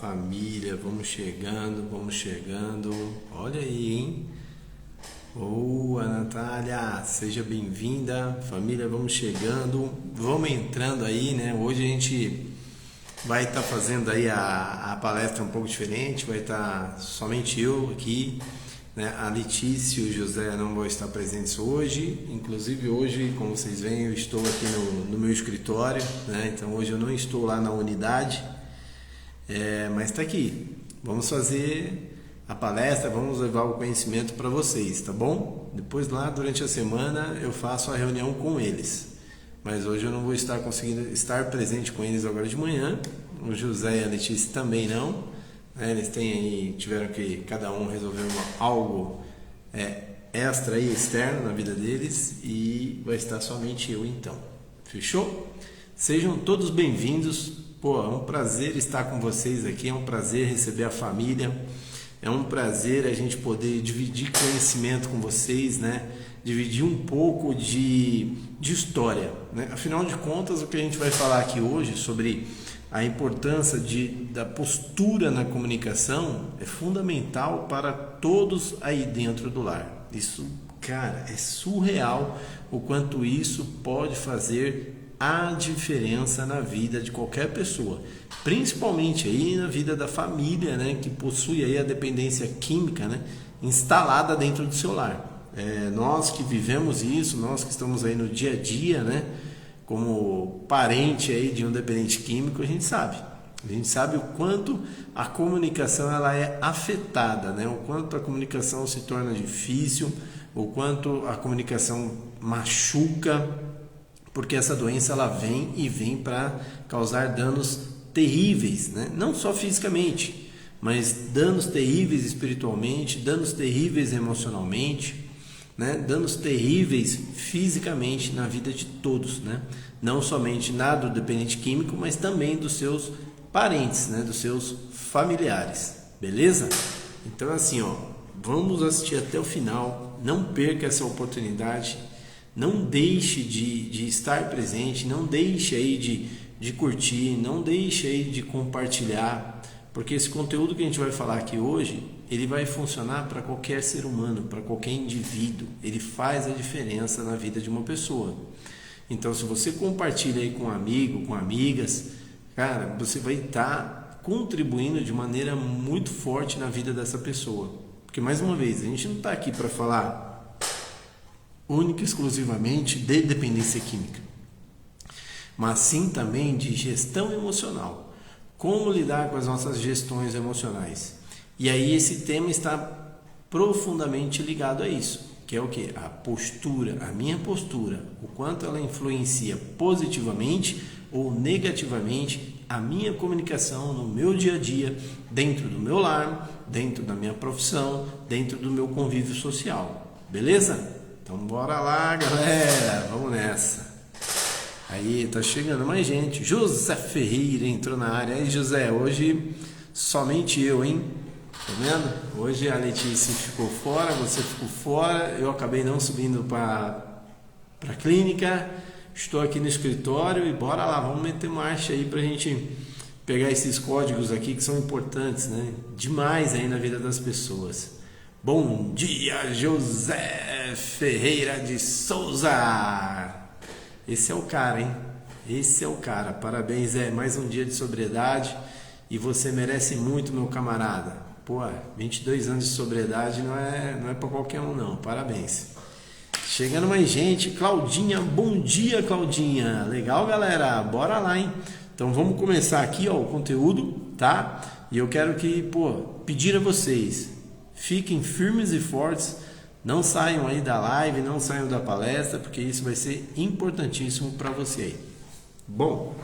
família, vamos chegando, vamos chegando. Olha aí, hein? Boa, Natália, seja bem-vinda. Família, vamos chegando, vamos entrando aí, né? Hoje a gente vai estar fazendo aí a palestra um pouco diferente, vai estar somente eu aqui, né? A Letícia e o José não vão estar presentes hoje. Inclusive hoje, como vocês veem, eu estou aqui no meu escritório, né? Então hoje eu não estou lá na unidade, mas está aqui. Vamos fazer a palestra, vamos levar o conhecimento para vocês, tá bom? Depois lá durante a semana eu faço a reunião com eles, mas hoje eu não vou estar conseguindo estar presente com eles agora de manhã. O José e a Letícia também não, né? Eles tiveram que cada um resolver algo extra e externo na vida deles, e vai estar somente eu então. Fechou? Sejam todos bem-vindos. Pô, é um prazer estar com vocês aqui, é um prazer receber a família, é um prazer a gente poder dividir conhecimento com vocês, né? Dividir um pouco de história, né? Afinal de contas, o que a gente vai falar aqui hoje sobre a importância da postura na comunicação é fundamental para todos aí dentro do lar. Isso, cara, é surreal o quanto isso pode fazer a diferença na vida de qualquer pessoa, principalmente aí na vida da família, né, que possui aí a dependência química, né, instalada dentro do seu lar. Nós que vivemos isso, nós que estamos aí no dia a dia, né, como parente aí de um dependente químico, a gente sabe o quanto a comunicação ela é afetada, né, o quanto a comunicação se torna difícil, o quanto a comunicação machuca, porque essa doença ela vem para causar danos terríveis, né? Não só fisicamente, mas danos terríveis espiritualmente, danos terríveis emocionalmente, né? Danos terríveis fisicamente na vida de todos, né? Não somente na do dependente químico, mas também dos seus parentes, né? Dos seus familiares, beleza? Então assim, vamos assistir até o final, não perca essa oportunidade. Não deixe de estar presente, não deixe aí de curtir, não deixe aí de compartilhar, porque esse conteúdo que a gente vai falar aqui hoje, ele vai funcionar para qualquer ser humano, para qualquer indivíduo, ele faz a diferença na vida de uma pessoa. Então, se você compartilha aí com um amigo, com amigas, cara, você vai estar contribuindo de maneira muito forte na vida dessa pessoa, porque mais uma vez, a gente não está aqui para falar única e exclusivamente de dependência química, mas sim também de gestão emocional, como lidar com as nossas gestões emocionais. E aí esse tema está profundamente ligado a isso, que é o que? A postura, a minha postura, o quanto ela influencia positivamente ou negativamente a minha comunicação no meu dia a dia, dentro do meu lar, dentro da minha profissão, dentro do meu convívio social, beleza? Então bora lá, galera, vamos nessa. Aí tá chegando mais gente. José Ferreira entrou na área. Aí, José, hoje somente eu, hein? Tá vendo? Hoje a Letícia ficou fora, você ficou fora, eu acabei não subindo para a clínica. Estou aqui no escritório e bora lá, vamos meter marcha aí pra gente pegar esses códigos aqui que são importantes, né? Demais aí na vida das pessoas. Bom dia, José Ferreira de Souza. Esse é o cara, hein? Esse é o cara. Parabéns, mais um dia de sobriedade e você merece muito, meu camarada. Pô, 22 anos de sobriedade não é para qualquer um, não. Parabéns. Chegando mais gente. Claudinha, bom dia, Claudinha. Legal, galera. Bora lá, hein? Então vamos começar aqui, o conteúdo, tá? E eu quero pedir a vocês, fiquem firmes e fortes, não saiam aí da live, não saiam da palestra, porque isso vai ser importantíssimo para você aí. Bom,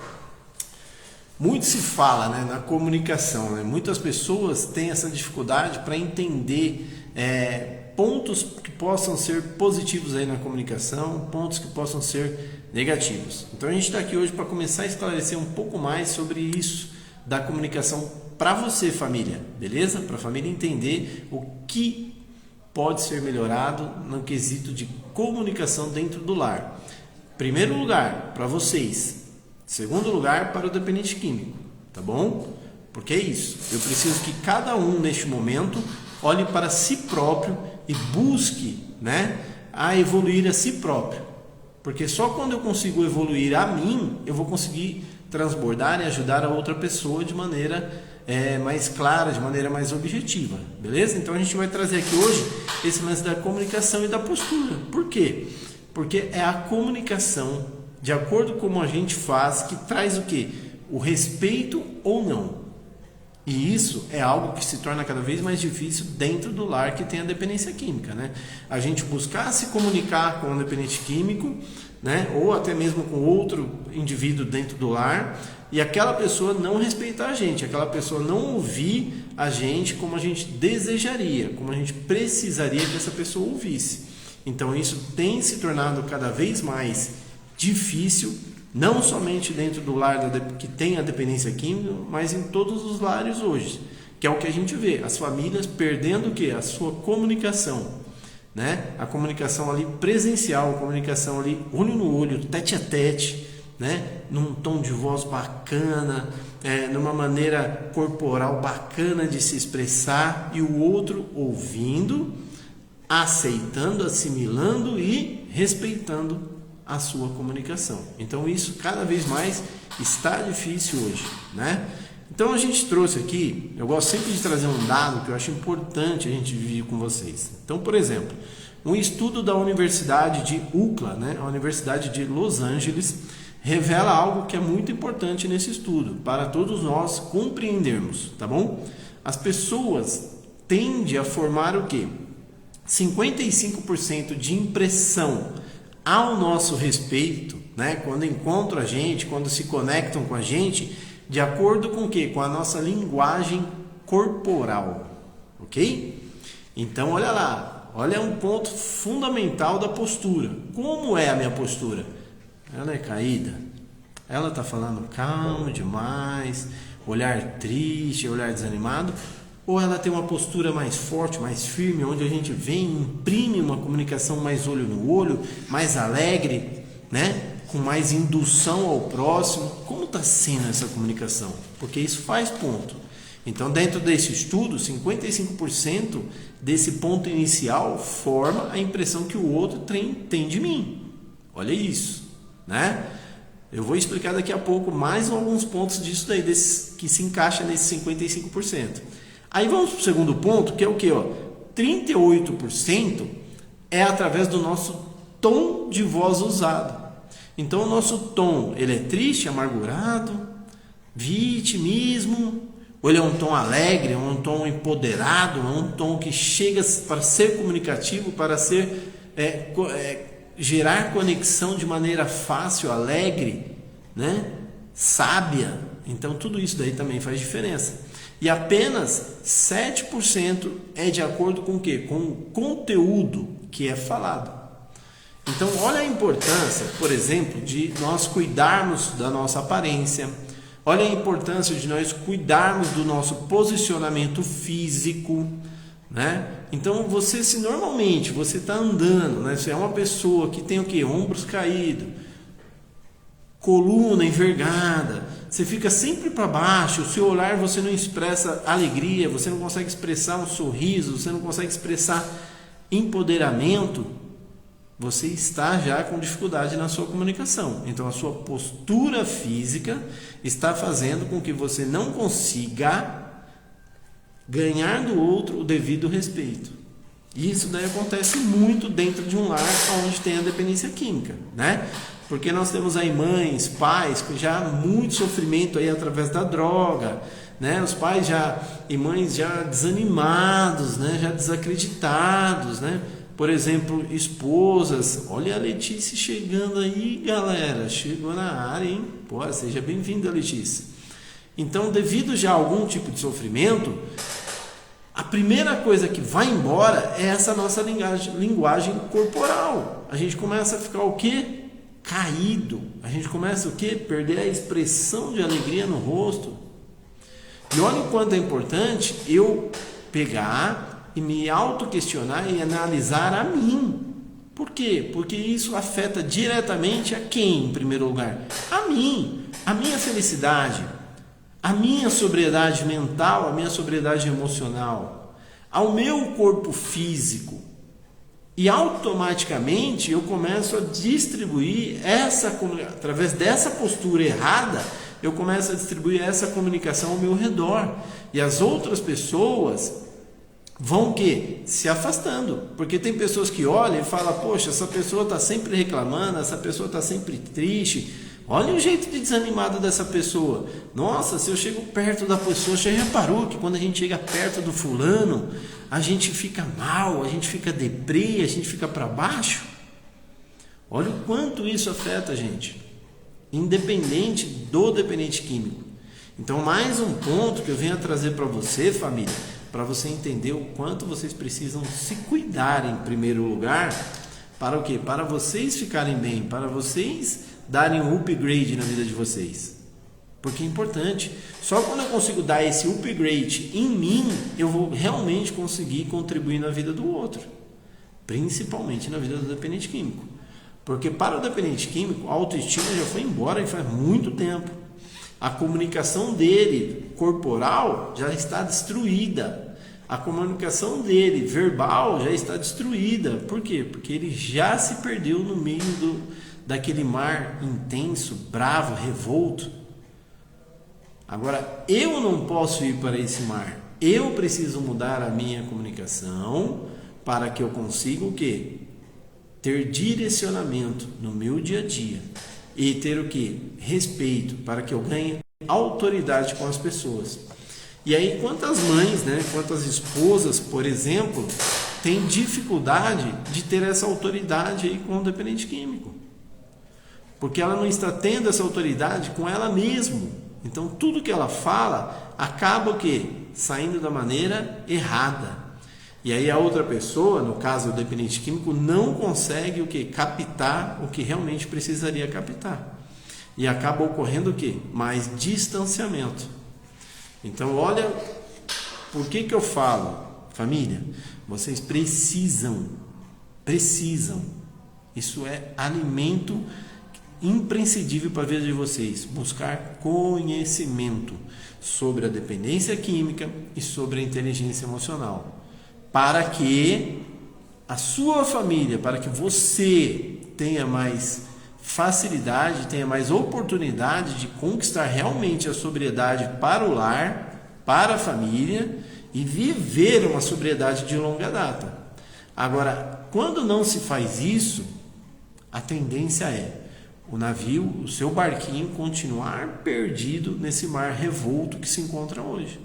muito se fala, né, na comunicação, né? Muitas pessoas têm essa dificuldade para entender pontos que possam ser positivos aí na comunicação, pontos que possam ser negativos. Então a gente está aqui hoje para começar a esclarecer um pouco mais sobre isso da comunicação para você, família, beleza? Para a família entender o que pode ser melhorado no quesito de comunicação dentro do lar. Primeiro lugar, para vocês. Segundo lugar, para o dependente químico, tá bom? Porque é isso, eu preciso que cada um neste momento olhe para si próprio e busque, né, a evoluir a si próprio. Porque só quando eu consigo evoluir a mim, eu vou conseguir transbordar e ajudar a outra pessoa de maneira mais clara, de maneira mais objetiva, beleza? Então a gente vai trazer aqui hoje esse lance da comunicação e da postura. Por quê? Porque é a comunicação, de acordo com como a gente faz, que traz o quê? O respeito ou não. E isso é algo que se torna cada vez mais difícil dentro do lar que tem a dependência química, né? A gente buscar se comunicar com o dependente químico, né? Ou até mesmo com outro indivíduo dentro do lar, e aquela pessoa não respeitar a gente, aquela pessoa não ouvir a gente como a gente desejaria, como a gente precisaria que essa pessoa ouvisse. Então isso tem se tornado cada vez mais difícil, não somente dentro do lar que tem a dependência química, mas em todos os lares hoje, que é o que a gente vê, as famílias perdendo o quê? A sua comunicação, né? A comunicação ali presencial, a comunicação ali olho no olho, tete a tete, né? Num tom de voz bacana, numa maneira corporal bacana de se expressar, e o outro ouvindo, aceitando, assimilando e respeitando a sua comunicação. Então isso cada vez mais está difícil hoje, né? Então a gente trouxe aqui, eu gosto sempre de trazer um dado que eu acho importante a gente dividir com vocês. Então, por exemplo, um estudo da Universidade de UCLA, né, a Universidade de Los Angeles, revela algo que é muito importante nesse estudo, para todos nós compreendermos, tá bom? As pessoas tendem a formar o quê? 55% de impressão ao nosso respeito, né? Quando encontram a gente, quando se conectam com a gente, de acordo com o quê? Com a nossa linguagem corporal, ok? Então, olha lá, olha um ponto fundamental da postura. Como é a minha postura? Ela é caída, ela está falando calmo demais, olhar triste, olhar desanimado, ou ela tem uma postura mais forte, mais firme, onde a gente vem, imprime uma comunicação mais olho no olho, mais alegre, né? Com mais indução ao próximo. Como está sendo essa comunicação? Porque isso faz ponto. Então, dentro desse estudo, 55% desse ponto inicial forma a impressão que o outro tem de mim. Olha isso, né? Eu vou explicar daqui a pouco mais alguns pontos disso daí, que se encaixa nesse 55%. Aí vamos para o segundo ponto, que é o que? 38% é através do nosso tom de voz usado. Então o nosso tom, ele é triste, amargurado, vitimismo, ou ele é um tom alegre, é um tom empoderado, é um tom que chega para ser comunicativo, para ser gerar conexão de maneira fácil, alegre, né? Sábia. Então tudo isso daí também faz diferença. E apenas 7% é de acordo com o quê? Com o conteúdo que é falado. Então, olha a importância, por exemplo, de nós cuidarmos da nossa aparência. Olha a importância de nós cuidarmos do nosso posicionamento físico, né? Então, se normalmente você está andando, né? Você é uma pessoa que tem o quê? Ombros caídos, coluna envergada, você fica sempre para baixo, o seu olhar você não expressa alegria, você não consegue expressar um sorriso, você não consegue expressar empoderamento, você está já com dificuldade na sua comunicação. Então a sua postura física está fazendo com que você não consiga ganhar do outro o devido respeito. E isso daí acontece muito dentro de um lar onde tem a dependência química, né? Porque nós temos aí mães, pais com já muito sofrimento aí através da droga, né? Os pais e mães já desanimados, né? Já desacreditados, né? Por exemplo, esposas. Olha a Letícia chegando aí, galera. Chegou na área, hein? Pô, seja bem-vinda, Letícia. Então, devido já a algum tipo de sofrimento, a primeira coisa que vai embora é essa nossa linguagem corporal. A gente começa a ficar o quê? Caído. A gente começa o quê? Perder a expressão de alegria no rosto. E olha o quanto é importante eu pegar e me autoquestionar e analisar a mim. Por quê? Porque isso afeta diretamente a quem, em primeiro lugar? A mim, a minha felicidade, a minha sobriedade mental, a minha sobriedade emocional, ao meu corpo físico. E automaticamente eu começo a distribuir através dessa postura errada, eu começo a distribuir essa comunicação ao meu redor. E as outras pessoas vão se afastando. Porque tem pessoas que olham e falam, poxa, essa pessoa está sempre reclamando, essa pessoa está sempre triste. Olha o jeito de desanimado dessa pessoa. Nossa, se eu chego perto da pessoa, você já reparou que quando a gente chega perto do fulano, a gente fica mal, a gente fica deprê, a gente fica para baixo? Olha o quanto isso afeta a gente, independente do dependente químico. Então, mais um ponto que eu venho a trazer para você, família, para você entender o quanto vocês precisam se cuidar em primeiro lugar. Para o quê? Para vocês ficarem bem, para vocês darem um upgrade na vida de vocês. Porque é importante. Só quando eu consigo dar esse upgrade em mim, eu vou realmente conseguir contribuir na vida do outro. Principalmente na vida do dependente químico. Porque para o dependente químico, a autoestima já foi embora e faz muito tempo. A comunicação dele, corporal, já está destruída. A comunicação dele, verbal, já está destruída. Por quê? Porque ele já se perdeu no meio daquele mar intenso, bravo, revolto. Agora, eu não posso ir para esse mar. Eu preciso mudar a minha comunicação para que eu consiga o quê? Ter direcionamento no meu dia a dia. E ter o quê? Respeito, para que eu ganhe autoridade com as pessoas. E aí, quantas mães, quantas esposas, por exemplo, têm dificuldade de ter essa autoridade aí com o dependente químico? Porque ela não está tendo essa autoridade com ela mesma. Então, tudo que ela fala acaba o quê? Saindo da maneira errada. E aí a outra pessoa, no caso o dependente químico, não consegue o quê? Captar o que realmente precisaria captar. E acaba ocorrendo o quê? Mais distanciamento. Então, olha, por que eu falo, família? Vocês precisam, isso é alimento imprescindível para a vida de vocês, buscar conhecimento sobre a dependência química e sobre a inteligência emocional, para que a sua família, para que você tenha mais facilidade, tenha mais oportunidade de conquistar realmente a sobriedade para o lar, para a família e viver uma sobriedade de longa data. Agora, quando não se faz isso, a tendência é o navio, o seu barquinho, continuar perdido nesse mar revolto que se encontra hoje.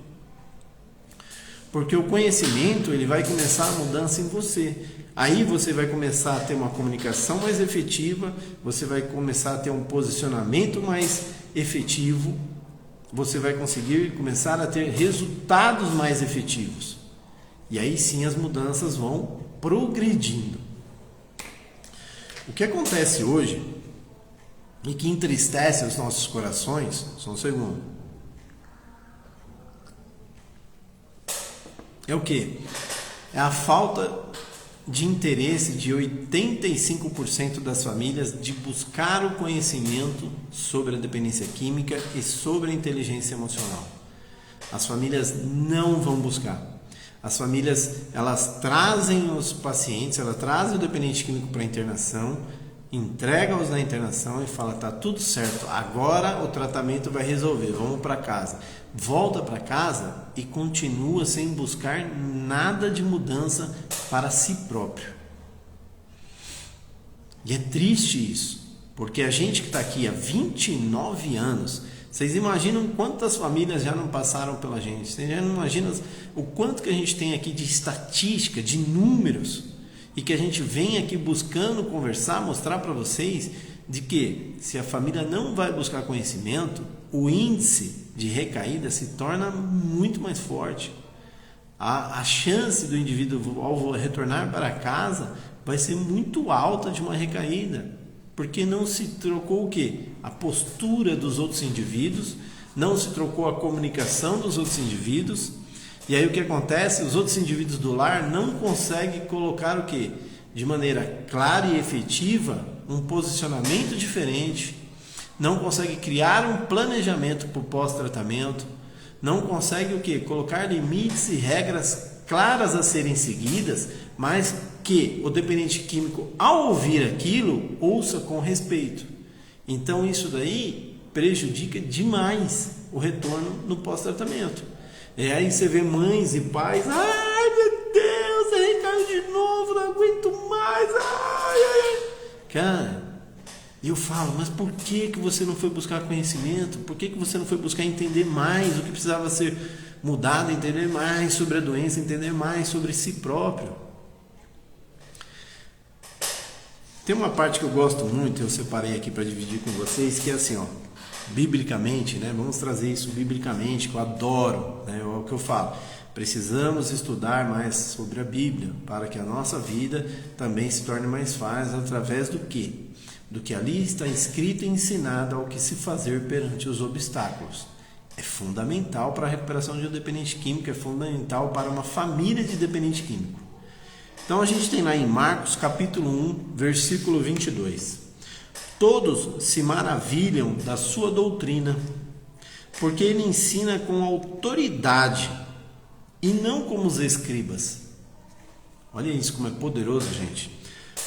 Porque o conhecimento, ele vai começar a mudança em você. Aí você vai começar a ter uma comunicação mais efetiva, você vai começar a ter um posicionamento mais efetivo, você vai conseguir começar a ter resultados mais efetivos. E aí sim as mudanças vão progredindo. O que acontece hoje e que entristece os nossos corações, só um segundo, é o quê? É a falta de interesse de 85% das famílias de buscar o conhecimento sobre a dependência química e sobre a inteligência emocional. As famílias não vão buscar. As famílias, elas trazem os pacientes, elas trazem o dependente químico para a internação, entregam-os na internação e fala, tá tudo certo, agora o tratamento vai resolver, vamos para casa. Volta para casa e continua sem buscar nada de mudança para si próprio. E é triste isso, porque a gente que está aqui há 29 anos, vocês imaginam quantas famílias já não passaram pela gente? Vocês já não imaginam o quanto que a gente tem aqui de estatística, de números, e que a gente vem aqui buscando conversar, mostrar para vocês de que se a família não vai buscar conhecimento, o índice de recaída se torna muito mais forte. A chance do indivíduo ao retornar para casa vai ser muito alta de uma recaída, porque não se trocou o quê? A postura dos outros indivíduos, não se trocou a comunicação dos outros indivíduos. E aí o que acontece? Os outros indivíduos do lar não conseguem colocar o quê? De maneira clara e efetiva, um posicionamento diferente, não consegue criar um planejamento para o pós-tratamento, não consegue o quê? Colocar limites e regras claras a serem seguidas, mas que o dependente químico, ao ouvir aquilo, ouça com respeito. Então isso daí prejudica demais o retorno no pós-tratamento. E aí você vê mães e pais, ai meu Deus, aí caiu de novo, não aguento mais, ai. Cara, eu falo, mas por que você não foi buscar conhecimento? Por que você não foi buscar entender mais o que precisava ser mudado, entender mais sobre a doença, entender mais sobre si próprio? Tem uma parte que eu gosto muito, eu separei aqui para dividir com vocês, que é assim, ó, biblicamente, né? Vamos trazer isso biblicamente, que eu adoro, né? É o que eu falo. Precisamos estudar mais sobre a Bíblia para que a nossa vida também se torne mais fácil através do quê? Do que ali está escrito e ensinado ao que se fazer perante os obstáculos. É fundamental para a recuperação de um dependente químico, é fundamental para uma família de dependente químico. Então a gente tem lá em Marcos capítulo 1, versículo 22. Todos se maravilham da sua doutrina, porque ele ensina com autoridade e não como os escribas. Olha isso como é poderoso, gente.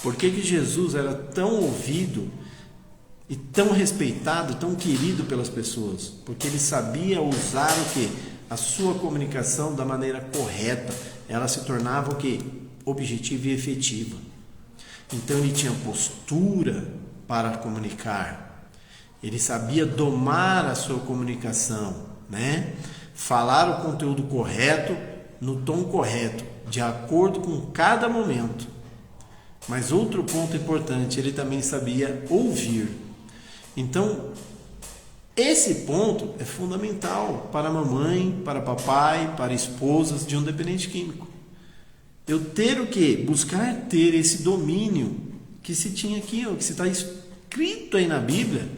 Por que Jesus era tão ouvido e tão respeitado, tão querido pelas pessoas? Porque ele sabia usar o quê? A sua comunicação da maneira correta. Ela se tornava o quê? Objetiva e efetiva. Então ele tinha postura para comunicar. Ele sabia domar a sua comunicação, né? Falar o conteúdo correto, no tom correto, de acordo com cada momento. Mas outro ponto importante, ele também sabia ouvir. Então, esse ponto é fundamental para a mamãe, para papai, para esposas de um dependente químico. Eu ter o quê? Buscar ter esse domínio que se tinha aqui, que se está escrito aí na Bíblia,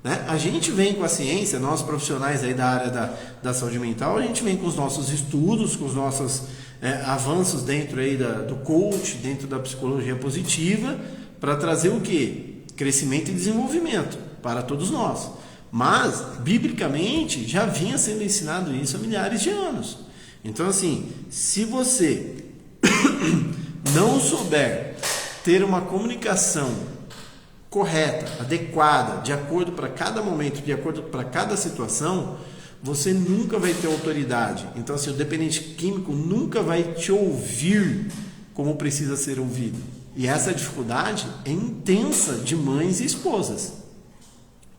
né? A gente vem com a ciência, nós profissionais aí da área da saúde mental, a gente vem com os nossos estudos, com os nossos avanços dentro aí do coach, dentro da psicologia positiva, para trazer o quê? Crescimento e desenvolvimento para todos nós. Mas, biblicamente, já vinha sendo ensinado isso há milhares de anos. Então, assim, se você não souber ter uma comunicação correta, adequada, de acordo para cada momento, de acordo para cada situação, você nunca vai ter autoridade. Então, assim, o dependente químico nunca vai te ouvir como precisa ser ouvido. E essa dificuldade é intensa de mães e esposas.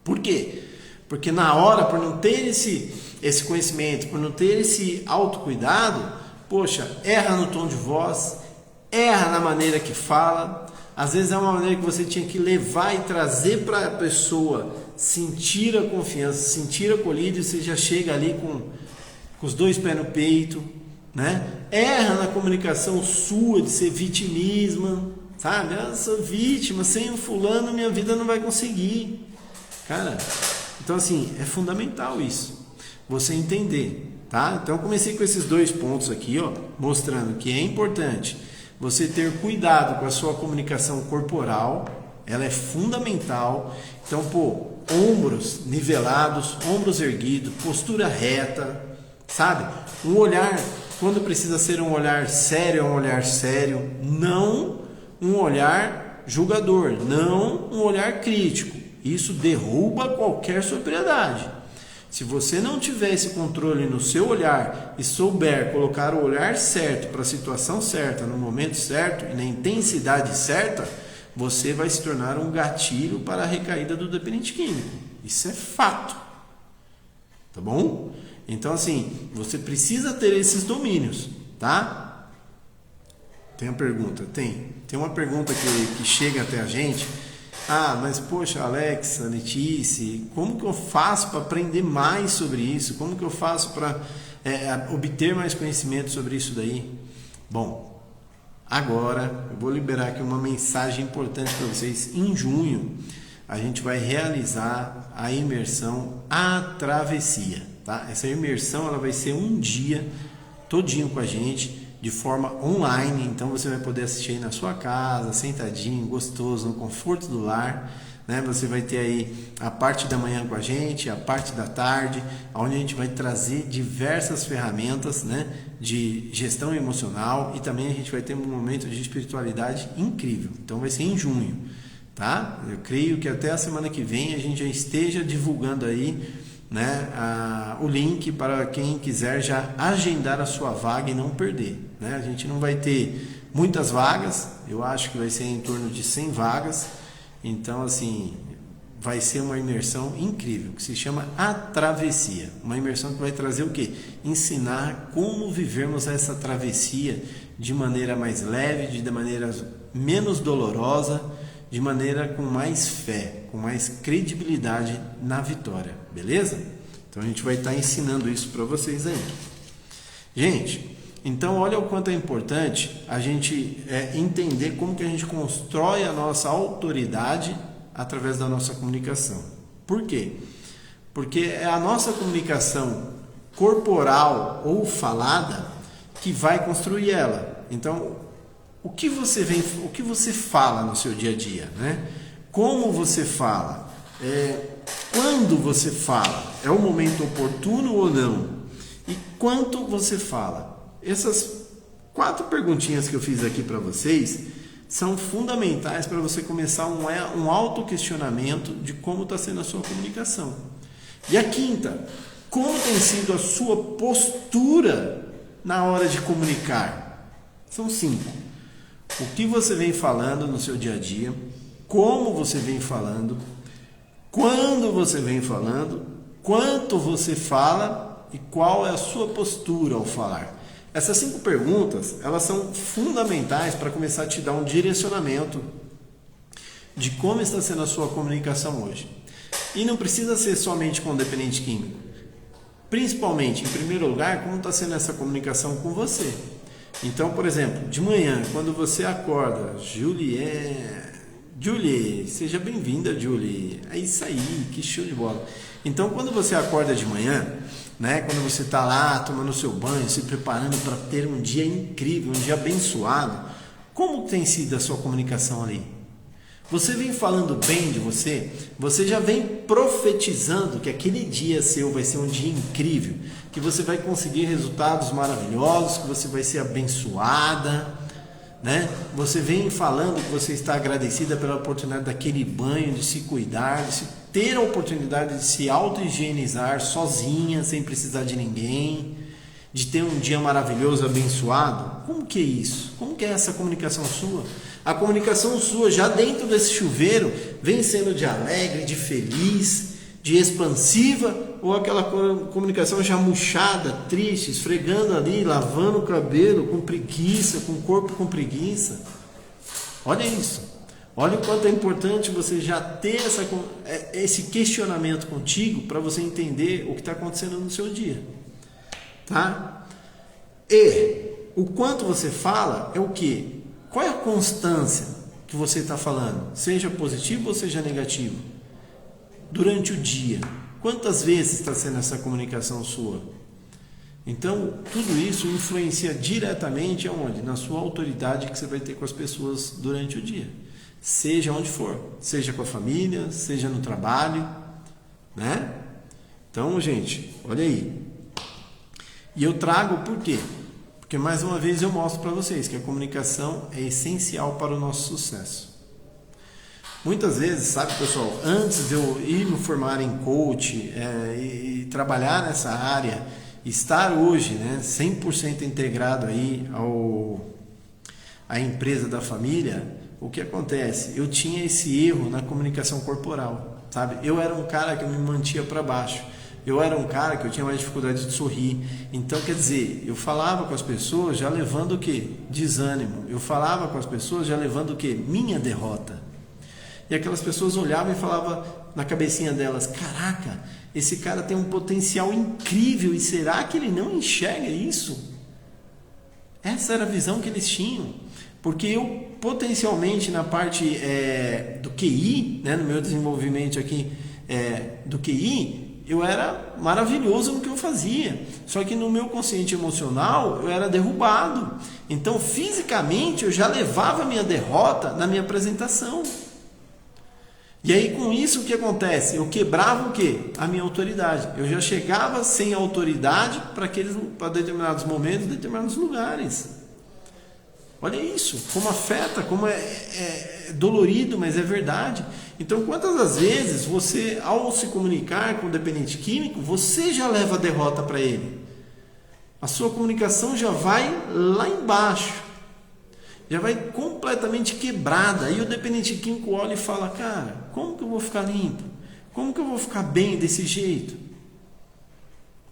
Por quê? Porque na hora, por não ter esse conhecimento, por não ter esse autocuidado, poxa, erra no tom de voz, erra na maneira que fala. Às vezes é uma maneira que você tinha que levar e trazer para a pessoa sentir a confiança, sentir acolhido, e você já chega ali com os dois pés no peito, né? Erra na comunicação sua de ser vitimismo, sabe? Eu sou vítima, sem o fulano minha vida não vai conseguir. Cara, então assim, é fundamental isso, você entender, tá? Então eu comecei com esses 2 pontos aqui, ó, mostrando que é importante você ter cuidado com a sua comunicação corporal, ela é fundamental. Então, ombros nivelados, ombros erguidos, postura reta, sabe? Um olhar, quando precisa ser um olhar sério, é um olhar sério, não um olhar julgador, não um olhar crítico. Isso derruba qualquer sobriedade. Se você não tiver esse controle no seu olhar e souber colocar o olhar certo para a situação certa, no momento certo e na intensidade certa, você vai se tornar um gatilho para a recaída do dependente químico. Isso é fato. Tá bom? Então, assim, você precisa ter esses domínios, tá? Tem uma pergunta? Tem uma pergunta que chega até a gente. Ah, mas poxa, Alexa, Letícia, como que eu faço para aprender mais sobre isso? Como que eu faço para obter mais conhecimento sobre isso daí? Bom, agora eu vou liberar aqui uma mensagem importante para vocês. Em junho, a gente vai realizar a imersão A Travessia, tá? Essa imersão ela vai ser um dia todinho com a gente, de forma online. Então você vai poder assistir aí na sua casa, sentadinho, gostoso, no conforto do lar, né? Você vai ter aí a parte da manhã com a gente, a parte da tarde, onde a gente vai trazer diversas ferramentas, né, de gestão emocional, e também a gente vai ter um momento de espiritualidade incrível. Então vai ser em junho, tá? Eu creio que até a semana que vem a gente já esteja divulgando aí, né, o link para quem quiser já agendar a sua vaga e não perder, né? A gente não vai ter muitas vagas, eu acho que vai ser em torno de 100 vagas, então assim, vai ser uma imersão incrível, que se chama A Travessia, uma imersão que vai trazer o quê? Ensinar como vivermos essa travessia de maneira mais leve, de maneira menos dolorosa, de maneira com mais fé, com mais credibilidade na vitória, beleza? Então a gente vai estar ensinando isso para vocês aí. Gente, então olha o quanto é importante a gente entender como que a gente constrói a nossa autoridade através da nossa comunicação. Por quê? Porque é a nossa comunicação corporal ou falada que vai construir ela. Então, o que você fala no seu dia a dia, né? Como você fala? Quando você fala? É o momento oportuno ou não? E quanto você fala? Essas 4 perguntinhas que eu fiz aqui para vocês são fundamentais para você começar um autoquestionamento de como está sendo a sua comunicação. E a quinta, como tem sido a sua postura na hora de comunicar? São 5. O que você vem falando no seu dia a dia, como você vem falando, quando você vem falando, quanto você fala e qual é a sua postura ao falar. Essas 5 perguntas, elas são fundamentais para começar a te dar um direcionamento de como está sendo a sua comunicação hoje. E não precisa ser somente com o dependente químico. Principalmente, em primeiro lugar, como está sendo essa comunicação com você. Então, por exemplo, de manhã, quando você acorda, Julie, seja bem-vinda, Julie. É isso aí, que show de bola. Então, quando você acorda de manhã, né, quando você está lá tomando seu banho, se preparando para ter um dia incrível, um dia abençoado, como tem sido a sua comunicação ali? Você vem falando bem de você? Você já vem profetizando que aquele dia seu vai ser um dia incrível, que você vai conseguir resultados maravilhosos, que você vai ser abençoada, né? Você vem falando que você está agradecida pela oportunidade daquele banho, de se cuidar, de ter a oportunidade de se auto-higienizar sozinha, sem precisar de ninguém, de ter um dia maravilhoso, abençoado. Como que é isso? Como que é essa comunicação sua? A comunicação sua, já dentro desse chuveiro, vem sendo de alegre, de feliz, de expansiva, ou aquela comunicação já murchada, triste, esfregando ali, lavando o cabelo, com preguiça, com o corpo com preguiça? Olha isso. Olha o quanto é importante você já ter esse questionamento contigo para você entender o que está acontecendo no seu dia. Tá? E o quanto você fala é o quê? Qual é a constância que você está falando? Seja positivo ou seja negativo? Durante o dia. Quantas vezes está sendo essa comunicação sua? Então, tudo isso influencia diretamente aonde? Na sua autoridade que você vai ter com as pessoas durante o dia. Seja onde for. Seja com a família, seja no trabalho, né? Então, gente, olha aí. E eu trago por quê? Porque mais uma vez eu mostro para vocês que a comunicação é essencial para o nosso sucesso. Muitas vezes, sabe, pessoal, antes de eu ir me formar em coach e trabalhar nessa área, estar hoje, né, 100% integrado aí à empresa da família, o que acontece? Eu tinha esse erro na comunicação corporal, sabe? Eu era um cara que me mantia para baixo. Eu era um cara que eu tinha mais dificuldade de sorrir. Então, quer dizer, eu falava com as pessoas já levando o quê? Desânimo. Eu falava com as pessoas já levando o quê? Minha derrota. E aquelas pessoas olhavam e falavam na cabecinha delas: caraca, esse cara tem um potencial incrível, e será que ele não enxerga isso? Essa era a visão que eles tinham. Porque eu, potencialmente, na parte do QI, né, no meu desenvolvimento aqui do QI, eu era maravilhoso no que eu fazia. Só que no meu consciente emocional, eu era derrubado. Então, fisicamente, eu já levava a minha derrota na minha apresentação. E aí com isso o que acontece? Eu quebrava o quê? A minha autoridade. Eu já chegava sem autoridade para determinados momentos, determinados lugares. Olha isso, como afeta, como é dolorido, mas é verdade. Então, quantas das vezes você, ao se comunicar com o dependente químico, você já leva a derrota para ele? A sua comunicação já vai lá embaixo, já vai completamente quebrada. Aí o dependente químico olha e fala, cara, como que eu vou ficar limpo? Como que eu vou ficar bem desse jeito?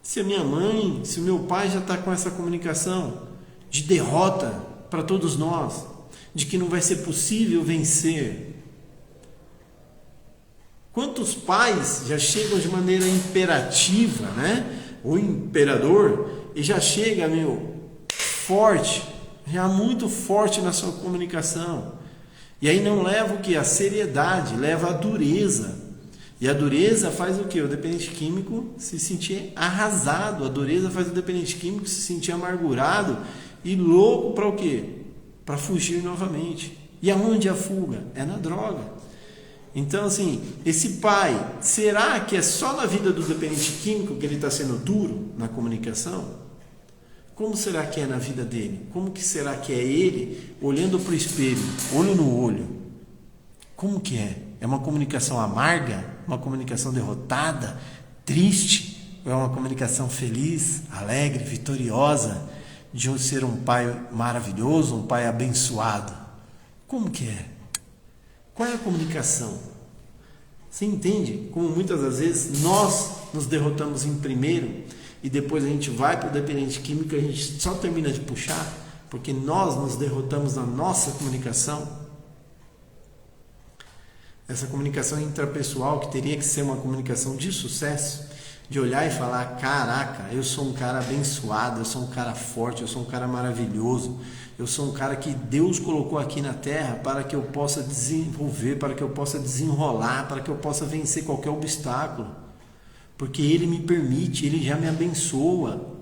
Se a minha mãe, se o meu pai já está com essa comunicação de derrota para todos nós, de que não vai ser possível vencer. Quantos pais já chegam de maneira imperativa, né? O imperador, e já chega, forte, já muito forte na sua comunicação. E aí não leva o que? A seriedade, leva a dureza. E a dureza faz o que? O dependente químico se sentir arrasado. A dureza faz o dependente químico se sentir amargurado e louco para o quê? Para fugir novamente. E aonde a fuga? É na droga. Então, assim, esse pai, será que é só na vida do dependente químico que ele está sendo duro na comunicação? Como será que é na vida dele? Como que será que é ele olhando para o espelho, olho no olho? Como que é? É uma comunicação amarga? Uma comunicação derrotada? Triste? Ou é uma comunicação feliz, alegre, vitoriosa? De ser um pai maravilhoso, um pai abençoado? Como que é? Qual é a comunicação? Você entende como muitas das vezes nós nos derrotamos em primeiro e depois a gente vai para o dependente químico e a gente só termina de puxar porque nós nos derrotamos na nossa comunicação? Essa comunicação intrapessoal que teria que ser uma comunicação de sucesso, de olhar e falar, caraca, eu sou um cara abençoado, eu sou um cara forte, eu sou um cara maravilhoso, eu sou um cara que Deus colocou aqui na terra para que eu possa desenvolver, para que eu possa desenrolar, para que eu possa vencer qualquer obstáculo, porque Ele me permite, Ele já me abençoa.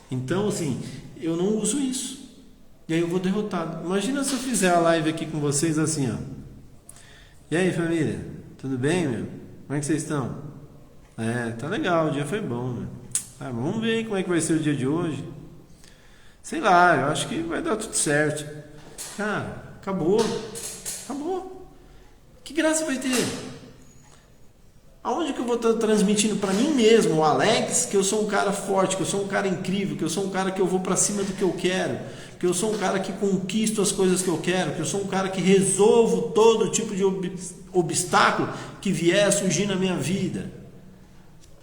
Então, assim, eu não uso isso, e aí eu vou derrotado. Imagina se eu fizer a live aqui com vocês assim, ó. E aí, família, tudo bem, meu? Como é que vocês estão? Tá legal, o dia foi bom, né? Vamos ver como é que vai ser o dia de hoje. Sei lá, eu acho que vai dar tudo certo. Cara, acabou. Que graça vai ter? Aonde que eu vou estar transmitindo para mim mesmo, o Alex, que eu sou um cara forte, que eu sou um cara incrível, que eu sou um cara que eu vou para cima do que eu quero, que eu sou um cara que conquisto as coisas que eu quero, que eu sou um cara que resolvo todo tipo de obstáculo que vier a surgir na minha vida.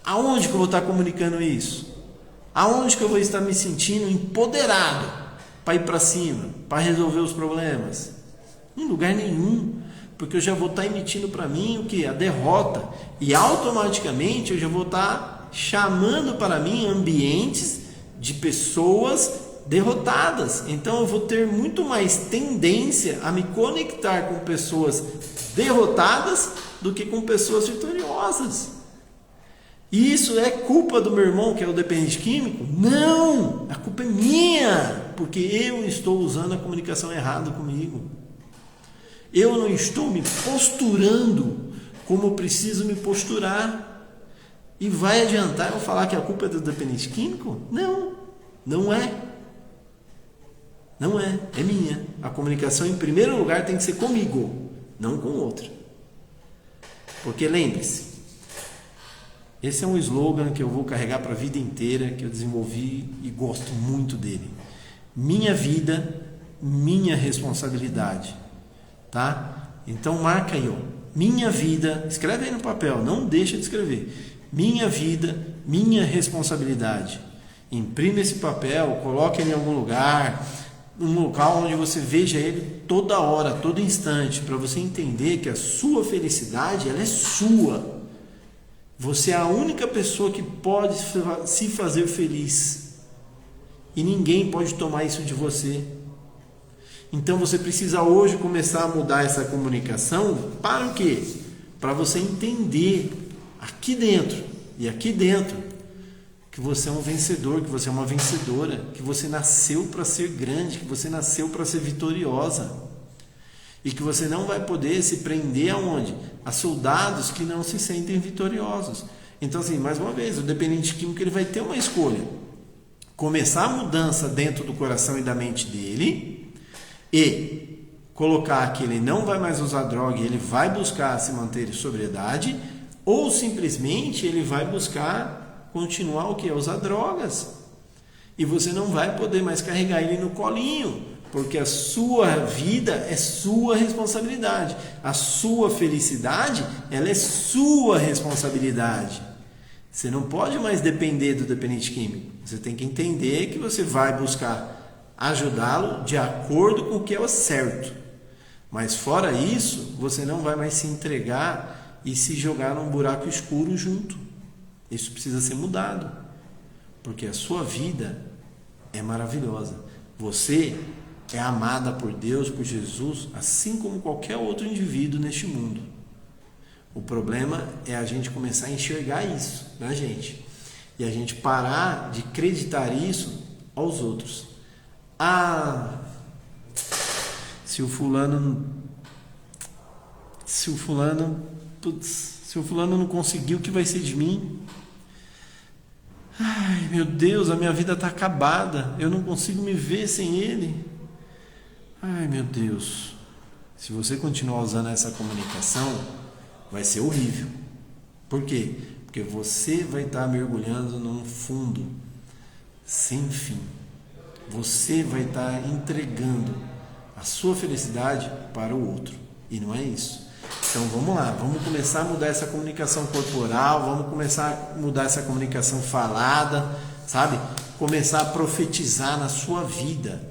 Aonde que eu vou estar comunicando isso? Aonde que eu vou estar me sentindo empoderado para ir para cima, para resolver os problemas? Em lugar nenhum, porque eu já vou estar emitindo para mim o que? A derrota. E automaticamente eu já vou estar chamando para mim ambientes de pessoas derrotadas. Então eu vou ter muito mais tendência a me conectar com pessoas derrotadas do que com pessoas vitoriosas. E isso é culpa do meu irmão que é o dependente químico? Não! A culpa é minha, porque eu estou usando a comunicação errada comigo. Eu não estou me posturando como eu preciso me posturar. E vai adiantar eu falar que a culpa é do dependente químico? Não, não é. Não é, é minha. A comunicação em primeiro lugar tem que ser comigo, não com o outro. Porque lembre-se, esse é um slogan que eu vou carregar para a vida inteira, que eu desenvolvi e gosto muito dele. Minha vida, minha responsabilidade. Tá? Então marca aí, ó. Minha vida, escreve aí no papel, não deixa de escrever. Minha vida, minha responsabilidade. Imprime esse papel, coloque ele em algum lugar, um local onde você veja ele toda hora, todo instante, para você entender que a sua felicidade, ela é sua. Você é a única pessoa que pode se fazer feliz. E ninguém pode tomar isso de você. Então você precisa hoje começar a mudar essa comunicação para o quê? Para você entender aqui dentro e aqui dentro que você é um vencedor, que você é uma vencedora, que você nasceu para ser grande, que você nasceu para ser vitoriosa. E que você não vai poder se prender aonde? A soldados que não se sentem vitoriosos. Então, assim, mais uma vez, o dependente químico ele vai ter uma escolha. Começar a mudança dentro do coração e da mente dele e colocar que ele não vai mais usar droga e ele vai buscar se manter em sobriedade, ou simplesmente ele vai buscar continuar o que? Usar drogas. E você não vai poder mais carregar ele no colinho, porque a sua vida é sua responsabilidade. A sua felicidade, ela é sua responsabilidade. Você não pode mais depender do dependente químico. Você tem que entender que você vai buscar ajudá-lo de acordo com o que é o certo. Mas fora isso, você não vai mais se entregar e se jogar num buraco escuro junto. Isso precisa ser mudado. Porque a sua vida é maravilhosa. Você é amada por Deus, por Jesus, assim como qualquer outro indivíduo neste mundo. O problema é a gente começar a enxergar isso na gente. E a gente parar de acreditar isso aos outros. Se o fulano não conseguiu, o que vai ser de mim? Ai, meu Deus, a minha vida está acabada. Eu não consigo me ver sem ele. Ai, meu Deus. Se você continuar usando essa comunicação, vai ser horrível. Por quê? Porque você vai estar mergulhando num fundo sem fim. Você vai estar entregando a sua felicidade para o outro. E não é isso. Então vamos lá, vamos começar a mudar essa comunicação corporal, vamos começar a mudar essa comunicação falada, sabe? Começar a profetizar na sua vida.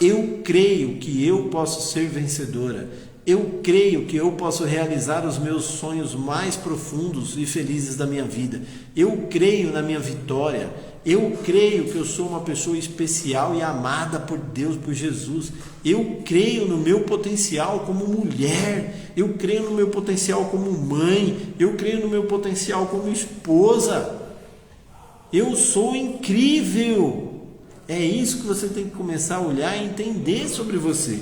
Eu creio que eu posso ser vencedora. Eu creio que eu posso realizar os meus sonhos mais profundos e felizes da minha vida. Eu creio na minha vitória. Eu creio que eu sou uma pessoa especial e amada por Deus, por Jesus. Eu creio no meu potencial como mulher. Eu creio no meu potencial como mãe. Eu creio no meu potencial como esposa. Eu sou incrível. É isso que você tem que começar a olhar e entender sobre você.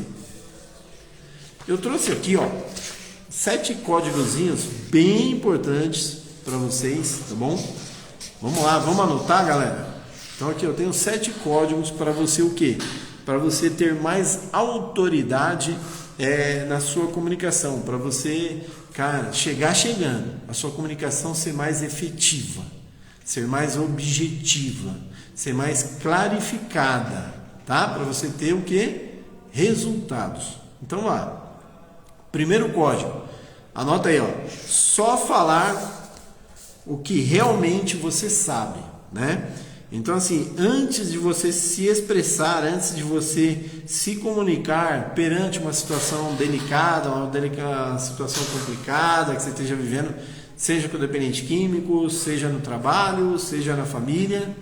Eu trouxe aqui, 7 códigozinhos bem importantes para vocês, tá bom? Vamos lá, vamos anotar, galera? Então aqui eu tenho 7 códigos para você o quê? Para você ter mais autoridade na sua comunicação, para você, cara, chegar chegando, a sua comunicação ser mais efetiva, ser mais objetiva, ser mais clarificada, tá? Para você ter o quê? Resultados. Então lá. Primeiro código, anota aí, só falar o que realmente você sabe, né? Então assim, antes de você se expressar, antes de você se comunicar perante uma situação delicada, uma situação complicada que você esteja vivendo, seja com o dependente químico, seja no trabalho, seja na família,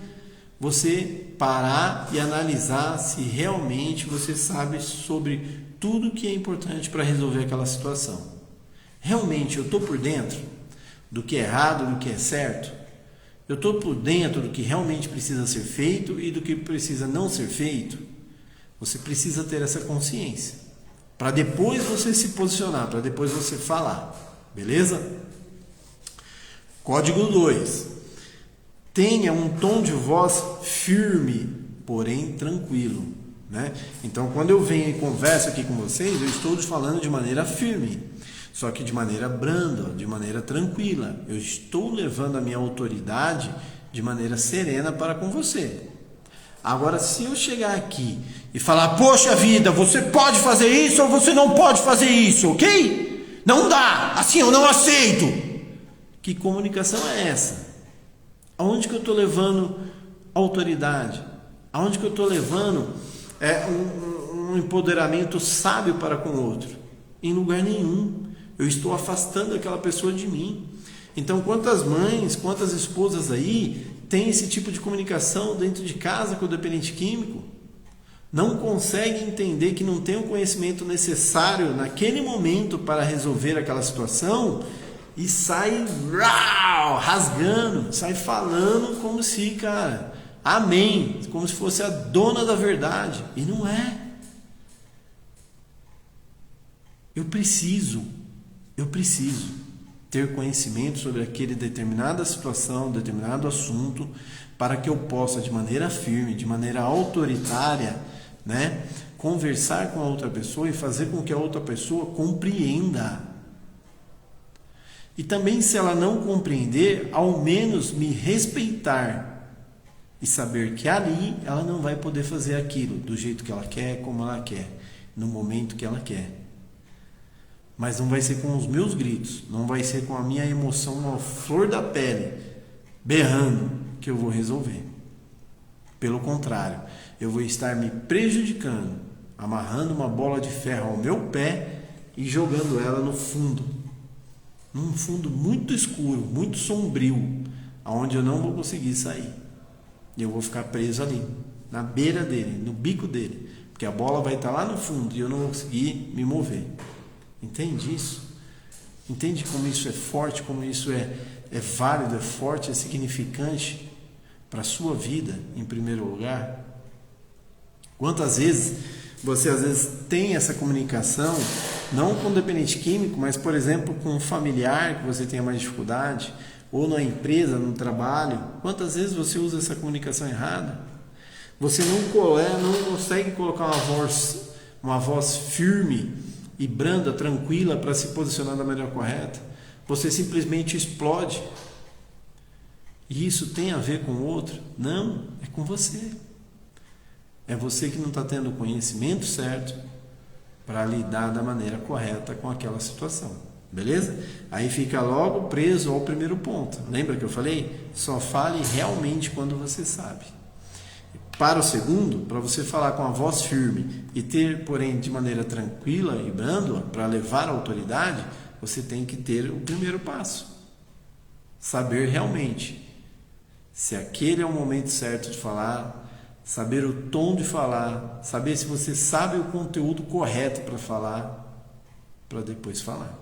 você parar e analisar se realmente você sabe sobre tudo que é importante para resolver aquela situação. Realmente eu estou por dentro do que é errado, do que é certo? Eu estou por dentro do que realmente precisa ser feito e do que precisa não ser feito? Você precisa ter essa consciência para depois você se posicionar, para depois você falar. Beleza? Código 2. Tenha um tom de voz firme, porém tranquilo. Né? Então, quando eu venho e converso aqui com vocês, eu estou falando de maneira firme, só que de maneira branda, de maneira tranquila. Eu estou levando a minha autoridade de maneira serena para com você. Agora, se eu chegar aqui e falar, poxa vida, você pode fazer isso ou você não pode fazer isso, ok? Não dá, assim eu não aceito. Que comunicação é essa? Aonde que eu estou levando autoridade? Aonde que eu estou levando um empoderamento sábio para com o outro? Em lugar nenhum. Eu estou afastando aquela pessoa de mim. Então, quantas mães, quantas esposas aí têm esse tipo de comunicação dentro de casa com o dependente químico? Não conseguem entender que não tem o conhecimento necessário naquele momento para resolver aquela situação e sai rasgando, sai falando como se, cara, amém, como se fosse a dona da verdade. E não é. Eu preciso ter conhecimento sobre aquele determinada situação, determinado assunto, para que eu possa, de maneira firme, de maneira autoritária, né, conversar com a outra pessoa e fazer com que a outra pessoa compreenda. E também, se ela não compreender, ao menos me respeitar e saber que ali ela não vai poder fazer aquilo do jeito que ela quer, como ela quer, no momento que ela quer. Mas não vai ser com os meus gritos, não vai ser com a minha emoção à flor da pele, berrando, que eu vou resolver. Pelo contrário, eu vou estar me prejudicando, amarrando uma bola de ferro ao meu pé e jogando ela no fundo. Num fundo muito escuro, muito sombrio, aonde eu não vou conseguir sair. E eu vou ficar preso ali, na beira dele, no bico dele, porque a bola vai estar lá no fundo e eu não vou conseguir me mover. Entende isso? Entende como isso é forte, como isso é válido, é forte, é significante para a sua vida, em primeiro lugar? Quantas vezes você às vezes tem essa comunicação, não com o dependente químico, mas, por exemplo, com um familiar que você tenha mais dificuldade, ou na empresa, no trabalho? Quantas vezes você usa essa comunicação errada? Você não consegue colocar uma voz firme e branda, tranquila, para se posicionar da maneira correta. Você simplesmente explode. E isso tem a ver com o outro? Não, é com você. É você que não está tendo o conhecimento certo para lidar da maneira correta com aquela situação. Beleza? Aí fica logo preso ao primeiro ponto. Lembra que eu falei? Só fale realmente quando você sabe. Para o segundo, para você falar com a voz firme e ter, porém, de maneira tranquila e branda, para levar a autoridade, você tem que ter o primeiro passo. Saber realmente se aquele é o momento certo de falar, saber o tom de falar, saber se você sabe o conteúdo correto para falar, para depois falar.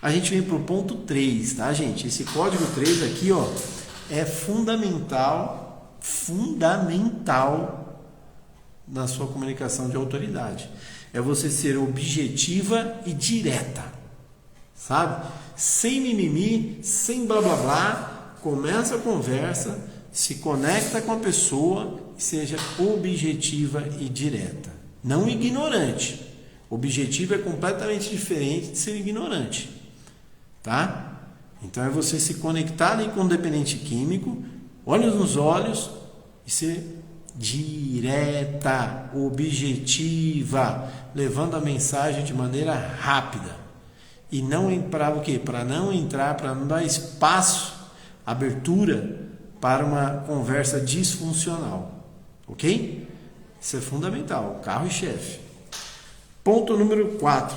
A gente vem para o ponto 3, tá, gente? Esse código 3 aqui, ó, é fundamental na sua comunicação de autoridade. É você ser objetiva e direta, sabe? Sem mimimi, sem blá blá blá, começa a conversa, se conecta com a pessoa e seja objetiva e direta. Não ignorante. Objetivo é completamente diferente de ser ignorante, tá? Então é você se conectar ali com o dependente químico, olhos nos olhos, e ser direta, objetiva, levando a mensagem de maneira rápida. E não para o quê? Para não dar espaço, abertura para uma conversa disfuncional. Ok? Isso é fundamental, carro e chefe. Ponto número 4,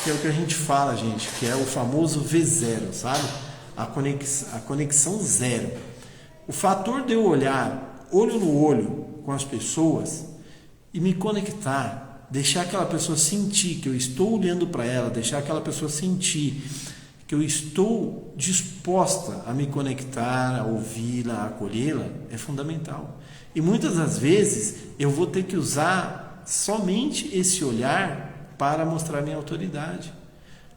que é o que a gente fala, gente, que é o famoso V0, sabe? A conexão zero. O fator de eu olhar olho no olho com as pessoas e me conectar, deixar aquela pessoa sentir que eu estou olhando para ela, deixar aquela pessoa sentir que eu estou disposta a me conectar, a ouvi-la, a acolhê-la, é fundamental. E muitas das vezes eu vou ter que usar somente esse olhar para mostrar minha autoridade.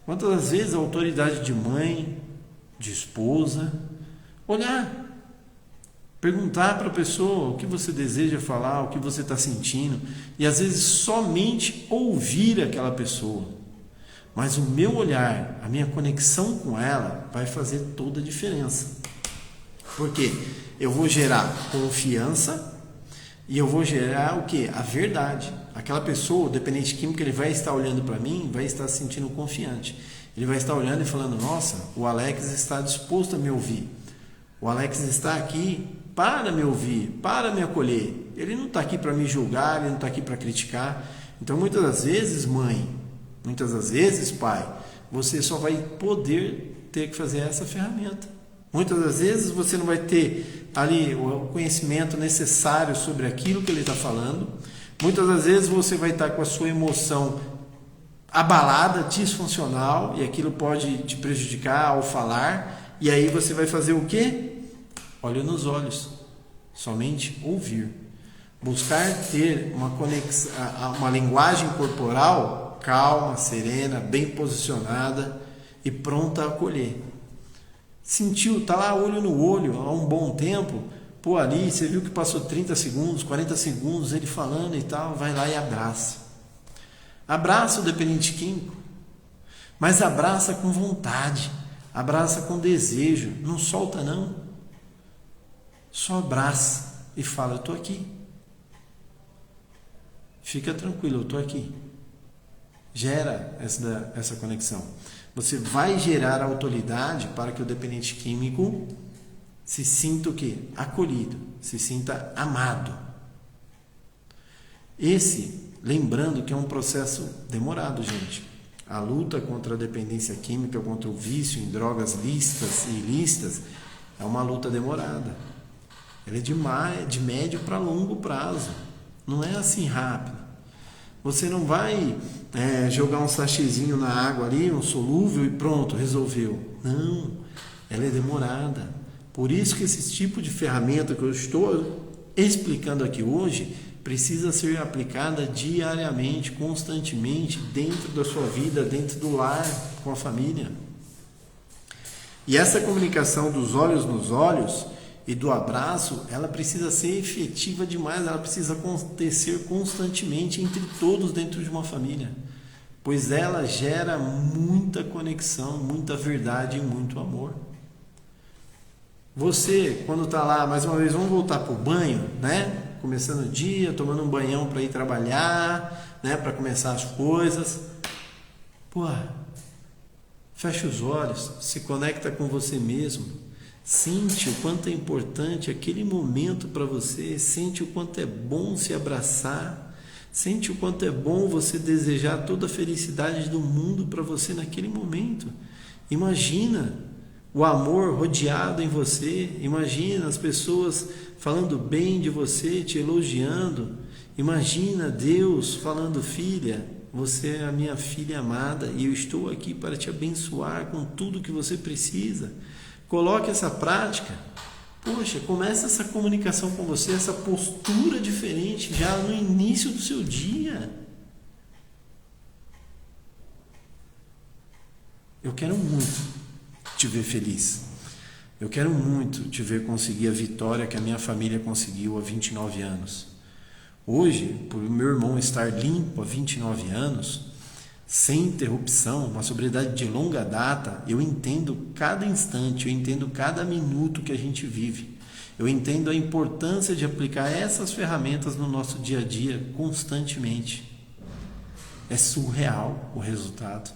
Quantas das vezes a autoridade de mãe, de esposa, olhar, perguntar para a pessoa o que você deseja falar, o que você está sentindo, e às vezes somente ouvir aquela pessoa. Mas o meu olhar, a minha conexão com ela vai fazer toda a diferença. Porque eu vou gerar confiança e eu vou gerar o quê? A verdade. Aquela pessoa, o dependente químico, ele vai estar olhando para mim, vai estar se sentindo confiante. Ele vai estar olhando e falando, nossa, o Alex está disposto a me ouvir. O Alex está aqui para me ouvir, para me acolher. Ele não está aqui para me julgar, ele não está aqui para criticar. Então, muitas das vezes, mãe, muitas das vezes, pai, você só vai poder ter que fazer essa ferramenta. Muitas das vezes você não vai ter ali o conhecimento necessário sobre aquilo que ele está falando. Muitas das vezes você vai estar com a sua emoção abalada, disfuncional, e aquilo pode te prejudicar ao falar. E aí você vai fazer o quê? Olho nos olhos, somente ouvir. Buscar ter uma conexão, uma linguagem corporal calma, serena, bem posicionada e pronta a acolher. Sentiu, tá lá olho no olho há um bom tempo, pô, ali você viu que passou 30 segundos, 40 segundos ele falando e tal, vai lá e abraça. Abraça o dependente químico, mas abraça com vontade, abraça com desejo, não solta não. Só abraça e fala, eu tô aqui. Fica tranquilo, eu estou aqui. Gera essa conexão. Você vai gerar autoridade para que o dependente químico se sinta o quê? Acolhido, se sinta amado. Lembrando que é um processo demorado, gente. A luta contra a dependência química, contra o vício em drogas lícitas e ilícitas, é uma luta demorada. Ela é de médio para longo prazo. Não é assim rápido. Você não vai jogar um sachêzinho na água ali, um solúvel e pronto, resolveu. Não, ela é demorada. Por isso que esse tipo de ferramenta que eu estou explicando aqui hoje precisa ser aplicada diariamente, constantemente, dentro da sua vida, dentro do lar, com a família. E essa comunicação dos olhos nos olhos e do abraço, ela precisa ser efetiva demais, ela precisa acontecer constantemente entre todos dentro de uma família, pois ela gera muita conexão, muita verdade e muito amor. Você, quando está lá, mais uma vez, vamos voltar para o banho, né? Começando o dia, tomando um banhão para ir trabalhar, né? Para começar as coisas. Pô, fecha os olhos, se conecta com você mesmo. Sente o quanto é importante aquele momento para você, sente o quanto é bom se abraçar, sente o quanto é bom você desejar toda a felicidade do mundo para você naquele momento. Imagina o amor rodeado em você, imagina as pessoas falando bem de você, te elogiando, imagina Deus falando, filha, você é a minha filha amada e eu estou aqui para te abençoar com tudo que você precisa. Coloque essa prática. Poxa, começa essa comunicação com você, essa postura diferente já no início do seu dia. Eu quero muito te ver feliz. Eu quero muito te ver conseguir a vitória que a minha família conseguiu há 29 anos. Hoje, por meu irmão estar limpo há 29 anos, sem interrupção, uma sobriedade de longa data, eu entendo cada instante, eu entendo cada minuto que a gente vive. Eu entendo a importância de aplicar essas ferramentas no nosso dia a dia constantemente. É surreal o resultado.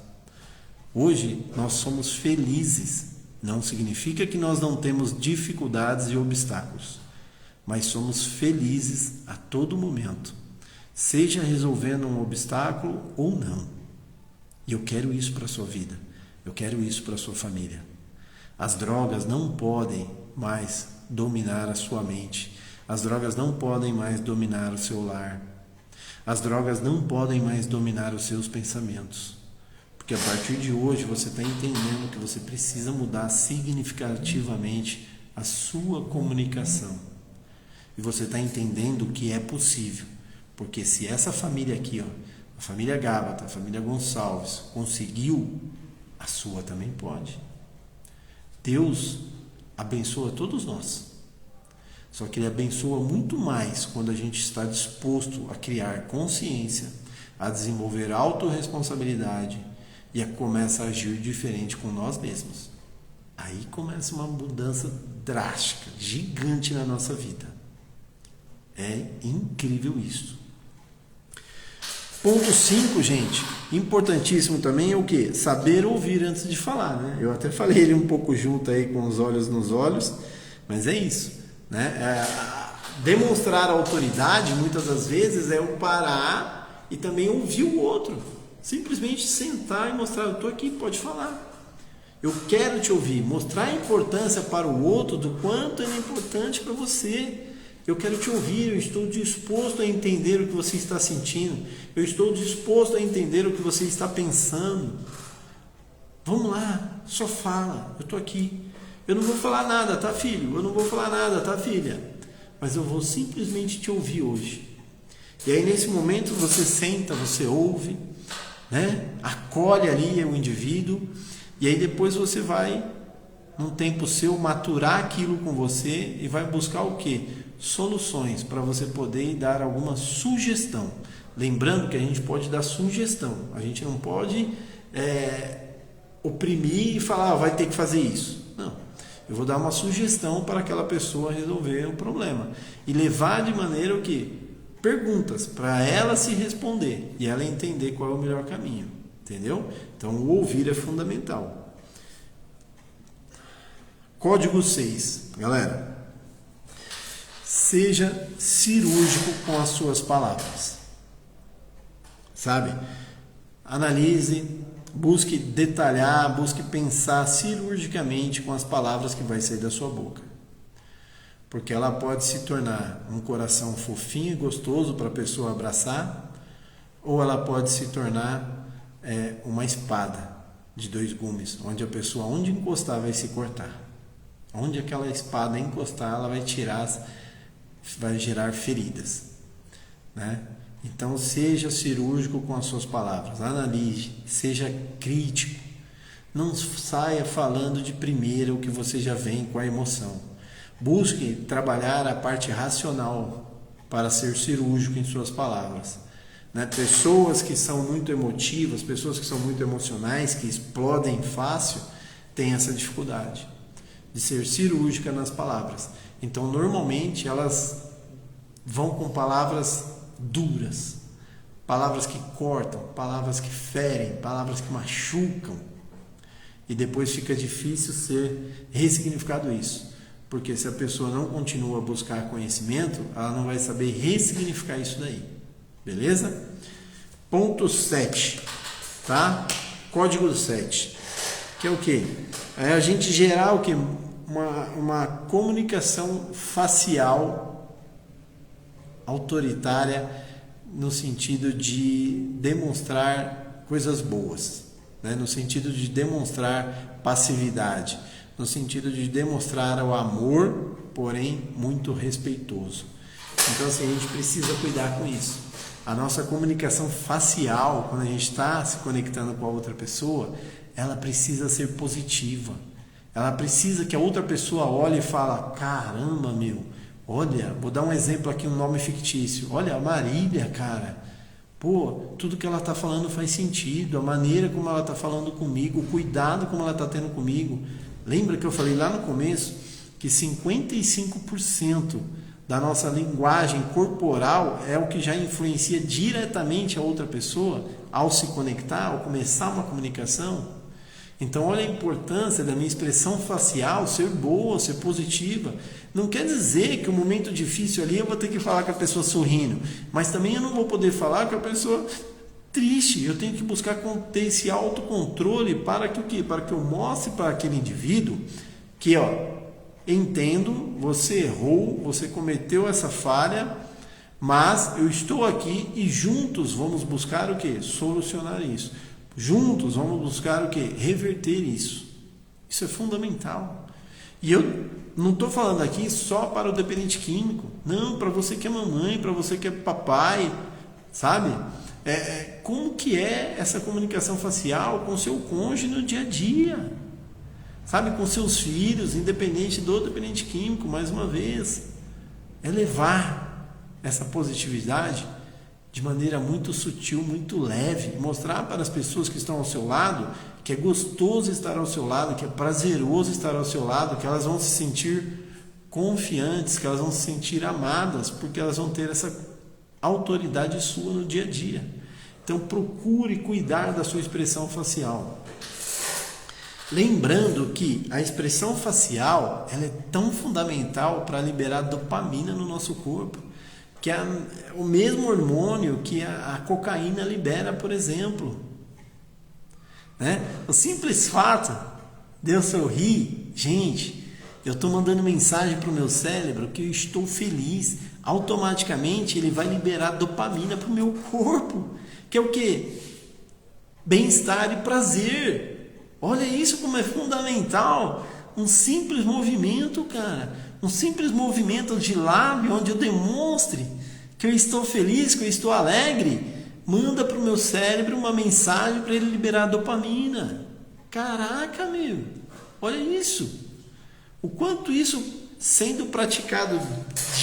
Hoje nós somos felizes. Não significa que nós não temos dificuldades e obstáculos, mas somos felizes a todo momento, seja resolvendo um obstáculo ou não. E eu quero isso para a sua vida. Eu quero isso para a sua família. As drogas não podem mais dominar a sua mente. As drogas não podem mais dominar o seu lar. As drogas não podem mais dominar os seus pensamentos. Porque a partir de hoje você está entendendo que você precisa mudar significativamente a sua comunicação. E você está entendendo que é possível. Porque se essa família aqui, a família Gábata, a família Gonçalves, conseguiu, a sua também pode. Deus abençoa todos nós. Só que Ele abençoa muito mais quando a gente está disposto a criar consciência, a desenvolver autorresponsabilidade e começa a agir diferente com nós mesmos. Aí começa uma mudança drástica, gigante na nossa vida. É incrível isso. Ponto 5, gente, importantíssimo também é o quê? Saber ouvir antes de falar, né? Eu até falei ele um pouco junto aí com os olhos nos olhos, mas é isso, né? Demonstrar autoridade, muitas das vezes, é o parar e também ouvir o outro. Simplesmente sentar e mostrar, eu estou aqui, pode falar. Eu quero te ouvir, mostrar a importância para o outro do quanto ele é importante para você. Eu quero te ouvir, eu estou disposto a entender o que você está sentindo. Eu estou disposto a entender o que você está pensando. Vamos lá, só fala, eu estou aqui. Eu não vou falar nada, tá, filho? Eu não vou falar nada, tá, filha? Mas eu vou simplesmente te ouvir hoje. E aí nesse momento você senta, você ouve, né? Acolhe ali o indivíduo e aí depois você vai, num tempo seu, maturar aquilo com você e vai buscar o quê? Soluções para você poder dar alguma sugestão. Lembrando que a gente pode dar sugestão, a gente não pode oprimir e falar, vai ter que fazer isso. Não, eu vou dar uma sugestão para aquela pessoa resolver o problema e levar de maneira o quê? Perguntas para ela se responder e ela entender qual é o melhor caminho, entendeu? Então o ouvir é fundamental. Código 6, galera. Seja cirúrgico com as suas palavras. Sabe? Analise, busque detalhar, busque pensar cirurgicamente com as palavras que vai sair da sua boca. Porque ela pode se tornar um coração fofinho e gostoso para a pessoa abraçar, ou ela pode se tornar uma espada de 2 gumes, onde a pessoa, onde encostar, vai se cortar. Onde aquela espada encostar, ela vai tirar, vai gerar feridas, né? Então seja cirúrgico com as suas palavras, analise, seja crítico, não saia falando de primeira o que você já vem com a emoção. Busque trabalhar a parte racional para ser cirúrgico em suas palavras, né? Pessoas que são muito emotivas, pessoas que são muito emocionais, que explodem fácil, têm essa dificuldade de ser cirúrgica nas palavras. Então, normalmente, elas vão com palavras duras, palavras que cortam, palavras que ferem, palavras que machucam. E depois fica difícil ser ressignificado isso. Porque se a pessoa não continua a buscar conhecimento, ela não vai saber ressignificar isso daí. Beleza? Ponto 7. Tá? Código 7. Que é o quê? É a gente gerar o quê? Uma comunicação facial autoritária no sentido de demonstrar coisas boas, né? No sentido de demonstrar passividade, no sentido de demonstrar o amor, porém muito respeitoso. Então assim, a gente precisa cuidar com isso. A nossa comunicação facial, quando a gente está se conectando com a outra pessoa, ela precisa ser positiva. Ela precisa que a outra pessoa olhe e fale, caramba, meu, olha, vou dar um exemplo aqui, um nome fictício. Olha, a Marília, cara, pô, tudo que ela está falando faz sentido, a maneira como ela está falando comigo, o cuidado como ela está tendo comigo. Lembra que eu falei lá no começo que 55% da nossa linguagem corporal é o que já influencia diretamente a outra pessoa ao se conectar, ao começar uma comunicação? Então, olha a importância da minha expressão facial ser boa, ser positiva. Não quer dizer que o momento difícil ali eu vou ter que falar com a pessoa sorrindo, mas também eu não vou poder falar com a pessoa triste. Eu tenho que buscar ter esse autocontrole para que o quê? Para que eu mostre para aquele indivíduo que, entendo, você errou, você cometeu essa falha, mas eu estou aqui e juntos vamos buscar o quê? Solucionar isso. Juntos vamos buscar o quê? Reverter isso. Isso é fundamental. E eu não estou falando aqui só para o dependente químico. Não, para você que é mamãe, para você que é papai, sabe? Como que é essa comunicação facial com o seu cônjuge no dia a dia? Sabe? Com seus filhos, independente do dependente químico, mais uma vez. É levar essa positividade de maneira muito sutil, muito leve, mostrar para as pessoas que estão ao seu lado que é gostoso estar ao seu lado, que é prazeroso estar ao seu lado, que elas vão se sentir confiantes, que elas vão se sentir amadas, porque elas vão ter essa autoridade sua no dia a dia. Então procure cuidar da sua expressão facial. Lembrando que a expressão facial ela é tão fundamental para liberar dopamina no nosso corpo, que é o mesmo hormônio que a cocaína libera, por exemplo. Né? O simples fato de eu sorrir, gente, eu estou mandando mensagem para o meu cérebro que eu estou feliz, automaticamente ele vai liberar dopamina para o meu corpo, que é o quê? Bem-estar e prazer. Olha isso como é fundamental. Um simples movimento, cara. Um simples movimento de lábio onde eu demonstre que eu estou feliz, que eu estou alegre, manda para o meu cérebro uma mensagem para ele liberar dopamina. Caraca, meu, olha isso. O quanto isso sendo praticado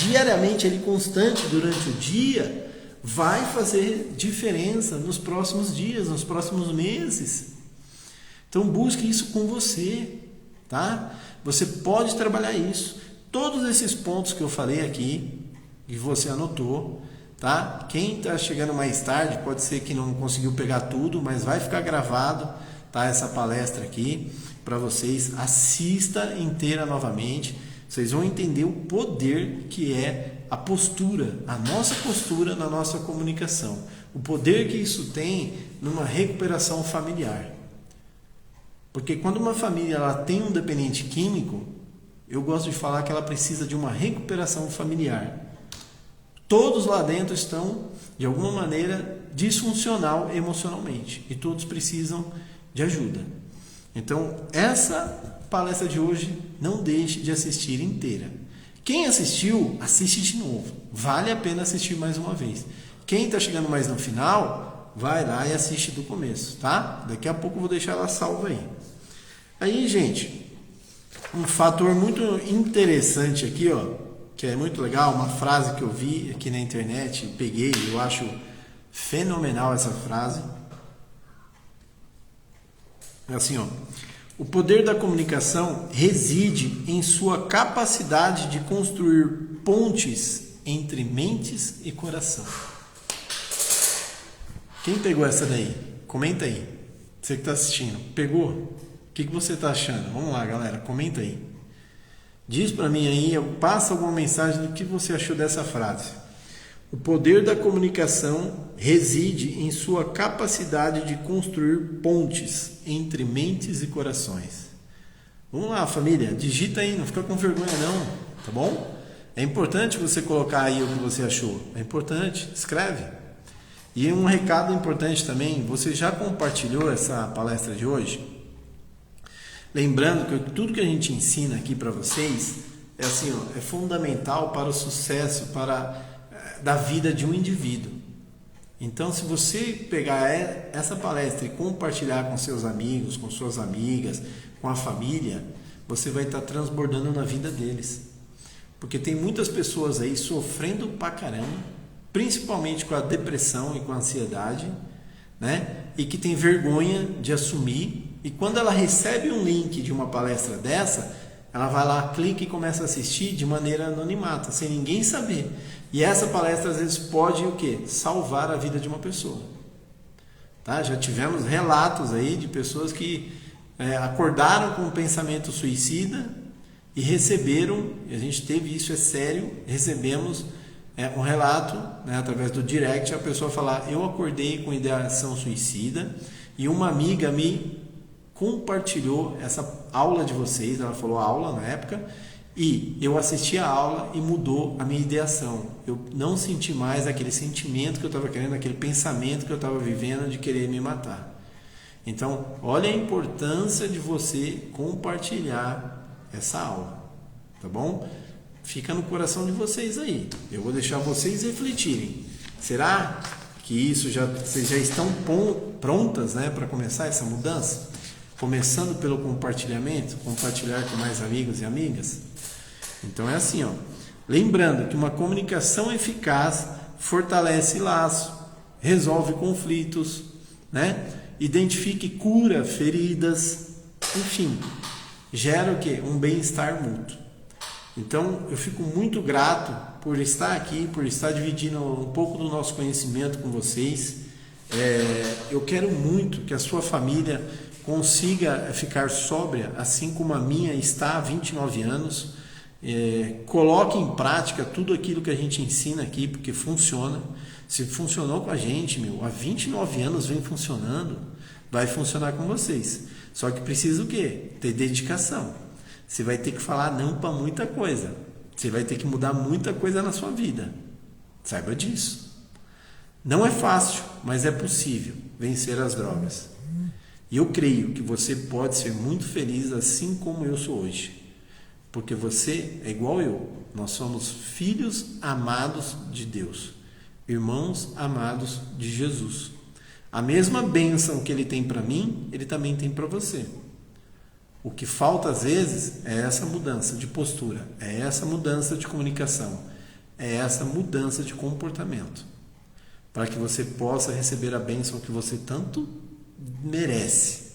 diariamente, ele constante durante o dia, vai fazer diferença nos próximos dias, nos próximos meses. Então busque isso com você, tá? Você pode trabalhar isso. Todos esses pontos que eu falei aqui, que você anotou, tá? Quem está chegando mais tarde, pode ser que não conseguiu pegar tudo, mas vai ficar gravado, tá? Essa palestra aqui para vocês. Assista inteira novamente. Vocês vão entender o poder que é a postura, a nossa postura na nossa comunicação. O poder que isso tem numa recuperação familiar. Porque quando uma família ela tem um dependente químico, eu gosto de falar que ela precisa de uma recuperação familiar. Todos lá dentro estão, de alguma maneira, disfuncional emocionalmente. E todos precisam de ajuda. Então, essa palestra de hoje, não deixe de assistir inteira. Quem assistiu, assiste de novo. Vale a pena assistir mais uma vez. Quem está chegando mais no final, vai lá e assiste do começo, tá? Daqui a pouco eu vou deixar ela salva aí. Aí, gente, um fator muito interessante aqui, ó, que é muito legal, uma frase que eu vi aqui na internet, peguei, eu acho fenomenal essa frase. É assim, ó. O poder da comunicação reside em sua capacidade de construir pontes entre mentes e coração. Quem pegou essa daí? Comenta aí. Você que está assistindo, pegou? O que você está achando? Vamos lá, galera, comenta aí. Diz para mim aí, passa alguma mensagem do que você achou dessa frase. O poder da comunicação reside em sua capacidade de construir pontes entre mentes e corações. Vamos lá, família, digita aí, não fica com vergonha não, tá bom? É importante você colocar aí o que você achou, é importante, escreve. E um recado importante também, você já compartilhou essa palestra de hoje? Lembrando que tudo que a gente ensina aqui para vocês é assim, ó, é fundamental para o sucesso, da vida de um indivíduo. Então, se você pegar essa palestra e compartilhar com seus amigos, com suas amigas, com a família, você vai estar transbordando na vida deles. Porque tem muitas pessoas aí sofrendo pra caramba, principalmente com a depressão e com a ansiedade, né? E que tem vergonha de assumir. E quando ela recebe um link de uma palestra dessa, ela vai lá, clica e começa a assistir de maneira anonimata, sem ninguém saber. E essa palestra às vezes pode o quê? Salvar a vida de uma pessoa. Tá? Já tivemos relatos aí de pessoas que acordaram com um pensamento suicida e receberam, e a gente teve isso, é sério, recebemos um relato, né, através do direct, a pessoa falar, eu acordei com ideação suicida e uma amiga me compartilhou essa aula de vocês, ela falou aula na época, e eu assisti a aula e mudou a minha ideação. Eu não senti mais aquele sentimento que eu estava querendo, aquele pensamento que eu estava vivendo de querer me matar. Então, olha a importância de você compartilhar essa aula, tá bom? Fica no coração de vocês aí. Eu vou deixar vocês refletirem. Será que vocês já estão prontas, né, para começar essa mudança? Começando pelo compartilhamento, compartilhar com mais amigos e amigas. Então é assim, ó. Lembrando que uma comunicação eficaz fortalece laços, resolve conflitos, né? Identifica e cura feridas, enfim, gera o quê? Um bem-estar mútuo. Então eu fico muito grato por estar aqui, por estar dividindo um pouco do nosso conhecimento com vocês. Eu quero muito que a sua família consiga ficar sóbria, assim como a minha está há 29 anos. Coloque em prática tudo aquilo que a gente ensina aqui, porque funciona. Se funcionou com a gente, há 29 anos vem funcionando, vai funcionar com vocês. Só que precisa o quê? Ter dedicação. Você vai ter que falar não para muita coisa. Você vai ter que mudar muita coisa na sua vida. Saiba disso. Não é fácil, mas é possível vencer as drogas. E eu creio que você pode ser muito feliz assim como eu sou hoje. Porque você é igual eu. Nós somos filhos amados de Deus. irmãos amados de Jesus. A mesma bênção que ele tem para mim, ele também tem para você. O que falta às vezes é essa mudança de postura, é essa mudança de comunicação, é essa mudança de comportamento, para que você possa receber a bênção que você tanto merece.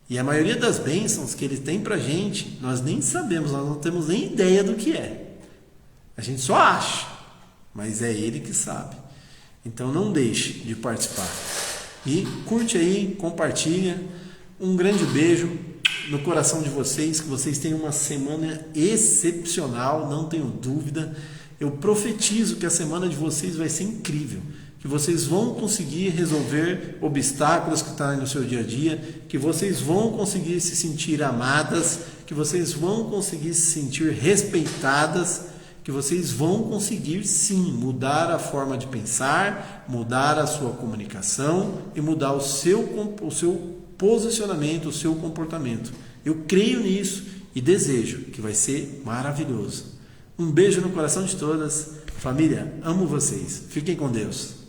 E a maioria das bênçãos que ele tem pra gente, nós nem sabemos, nós não temos nem ideia do que é. A gente só acha, mas é ele que sabe. Então não deixe de participar. E curte aí, compartilha. Um grande beijo no coração de vocês, que vocês tenham uma semana excepcional, não tenho dúvida. Eu profetizo que a semana de vocês vai ser incrível, que vocês vão conseguir resolver obstáculos que estão aí no seu dia a dia, que vocês vão conseguir se sentir amadas, que vocês vão conseguir se sentir respeitadas, que vocês vão conseguir sim mudar a forma de pensar, mudar a sua comunicação e mudar o seu posicionamento, o seu comportamento. Eu creio nisso e desejo que vai ser maravilhoso. Um beijo no coração de todas. Família, amo vocês. Fiquem com Deus.